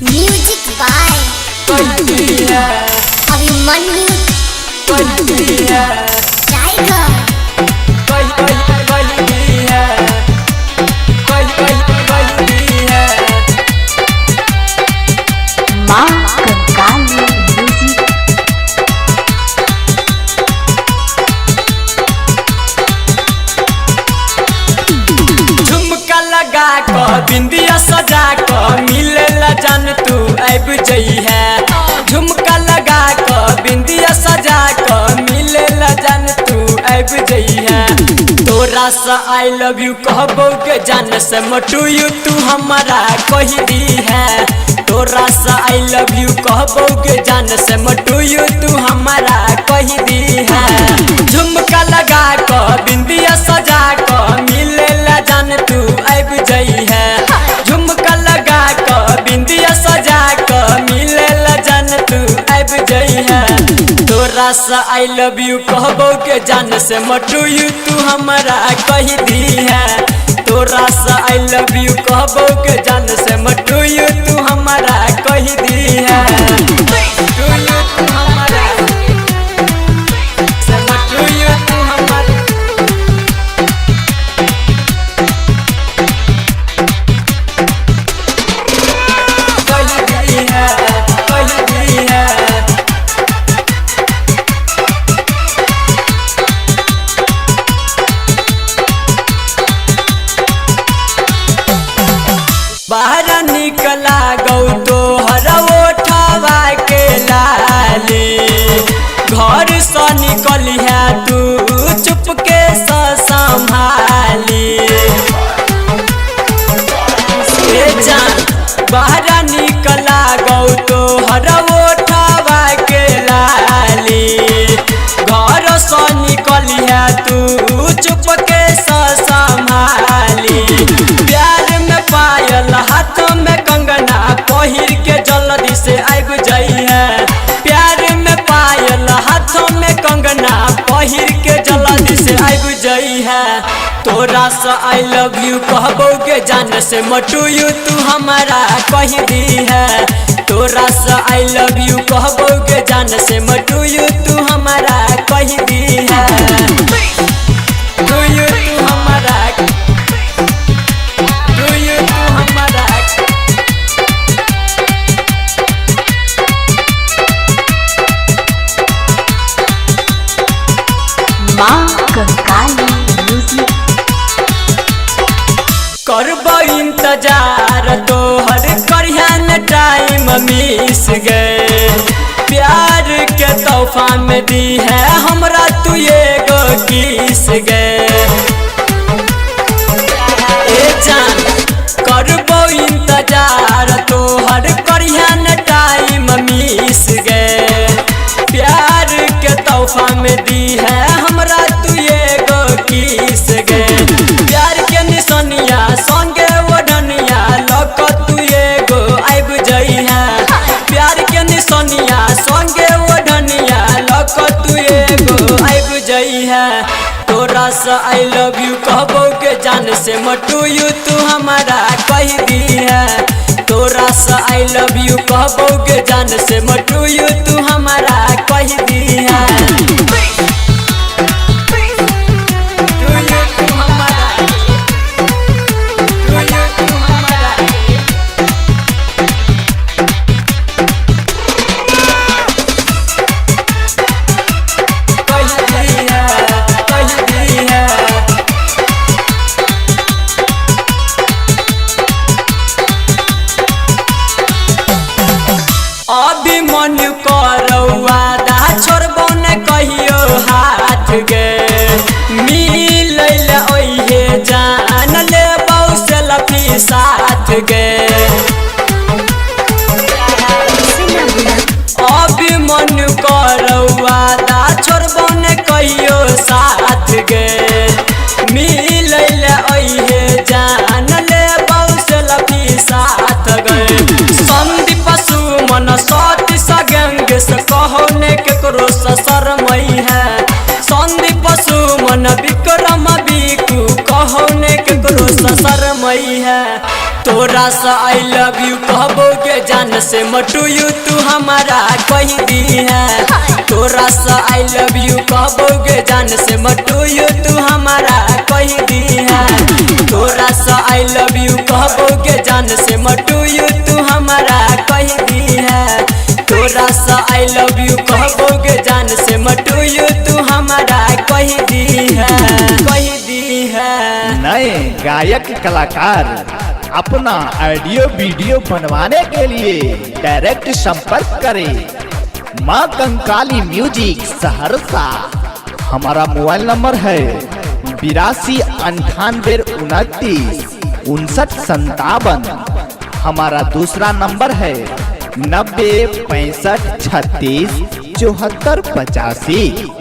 Music by Abhimanyu tiger. माँ Kankali music. झुमका लगा क बिंदिया सजा क मिलेला जान तू आइब जइहे। झुमका लगा क बिंदिया सजा क मिलेला जान तू आइब जइहे। तोरा से आई लव यू कहबो के जान से मटू यू तू हमारा कही दी है। तोरा से आई लव यू कहबो के जान से मटू यू तू हमारा कही दी है। झुमका लगा क बिंदिया सजा क मिलेला जान तू आइब जइहे। झुमका लगा क बिंदिया सजा क मिलेला जान तू आइब जइहे। तोरा से आई लव यू कहबो के जान से मटू यू तू हमारा कही दी है। तोरा से आई लव यू कहबो के जान से मटू यू तू हमारा कही दी है। मटू यू तू हमारा से मटू यू तू हमारा कही दी है, कही दी है। बाहर निकला गौ तो हर ओठवा के लाली। घर से निकली है तू चुपके से संभाली। बाहर निकला गौ तो हर ओठवा के लाली। घर से निकली है तू चुपके से संभाली। प्यार में पायल हाथों में कंगना पहिर के जल्दी से आइब जइहे। प्यार में पायल हाथों में कंगना पहिर के जल्दी से आइब जइहे। तोरा से आई लव यू कहबो के जान से मटू यू तू हमारा कही दी है। तोरा से आई लव यू कहबो के जान से मटू यू तू हमारा कही दी है। तू यू तू हमारा तू यू तू हमारा माँ कंकाली म्यूजिक। करबो इंतजार तोहर करिहन टाइम मिस गए। प्यार के तोहफा में दी है हमरा तू एगो किस गए। ए जान करबो इंतजार तोहर करिहन टाइम मिस गए। प्यार के तोहफा में दी है हमरा तू एगो किस गए। प्यार के निशानिया संगे ओढ़निया लक तू एगो आइब जइहे। प्यार के निशानिया संगे ओढ़निया लक तू एगो आइब जइहे। तोरा से आई लव यू कहबो के जान से मटू यू तू हमारा कही दी है। तोरा से आई लव यू कहबो के जान से मटू यू तू हमारा कही दी है। तू यू तू हमारा तू यू तू हमारा कही दी है, कही दी है। अभिमन्यु करौआ दा छोड़बो न कहियो हाथ गे। मिलैल ओहे जान लेबौ सेल्फी साथ गे। अभिमन्यु करौआ दा छोड़बो न कहियो साथ गे। मिलैल ओहे जान लेबौ सेल्फी साथ गे। संदीप सुमन सती सगंग से कहो ने केकरो से शरमई है। संदीप सुमन विक्रम बिकू कहो ने केकरो से शरमई है। तोरा सा आई लव यू कहबोगे जान से मटू यू तू हमारा कह दी है। तोरा सा आई लव यू कहबोगे जान से मटू यू तू हमारा कह दी है। तोरा सा आई लव यू कहबोगे जान से मटू यू तू हमारा कह दी है। तोरा सा आई लव यू कहबोगे जान से मटू यू तू हमारा कह दी है, कह दी है। नए गायक कलाकार अपना ऑडियो वीडियो बनवाने के लिए डायरेक्ट संपर्क करें माँ कंकाली म्यूजिक सहरसा। हमारा मोबाइल नंबर है 82 98 29 59 57। हमारा दूसरा नंबर है 90 65 36 74 85।